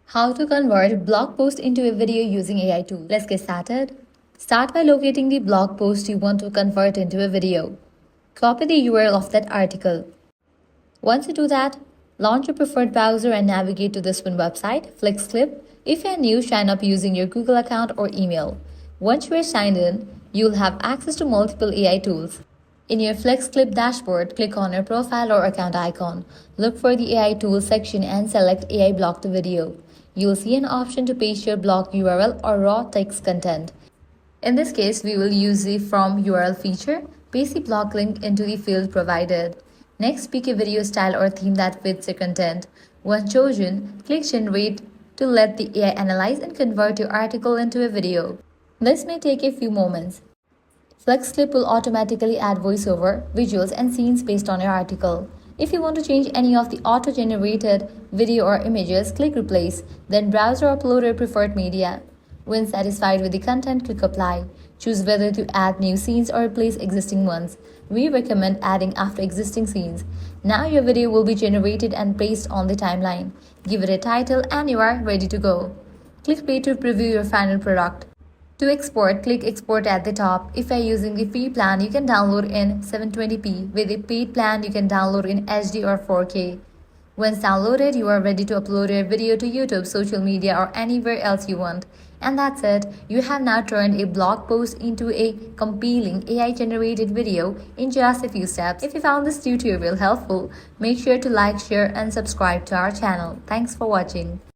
How to convert blog post into a video using AI tool. Let's get started. Start by locating the blog post you want to convert into a video. Copy the URL of that article. Once you do that, launch your preferred browser and navigate to this one website, FlexClip. If you are new, sign up using your Google account or email. Once you are signed in, you'll have access to multiple AI tools. In your FlexClip dashboard, click on your profile or account icon. Look for the AI Tools section and select AI Blog to Video. You'll see an option to paste your blog URL or raw text content. In this case, we will use the From URL feature. Paste the blog link into the field provided. Next, pick a video style or theme that fits your content. Once chosen, click Generate to let the AI analyze and convert your article into a video. This may take a few moments. FlexClip will automatically add voiceover, visuals, and scenes based on your article. If you want to change any of the auto-generated video or images, click Replace, then browse or upload your preferred media. When satisfied with the content, click Apply. Choose whether to add new scenes or replace existing ones. We recommend adding after existing scenes. Now your video will be generated and placed on the timeline. Give it a title and you are ready to go. Click Play to preview your final product. To export, click Export at the top. If you are using the free plan, you can download in 720p. With the paid plan, you can download in HD or 4K. Once downloaded, you are ready to upload your video to YouTube, social media, or anywhere else you want. And that's it. You have now turned a blog post into a compelling AI-generated video in just a few steps. If you found this tutorial helpful, make sure to like, share, and subscribe to our channel. Thanks for watching.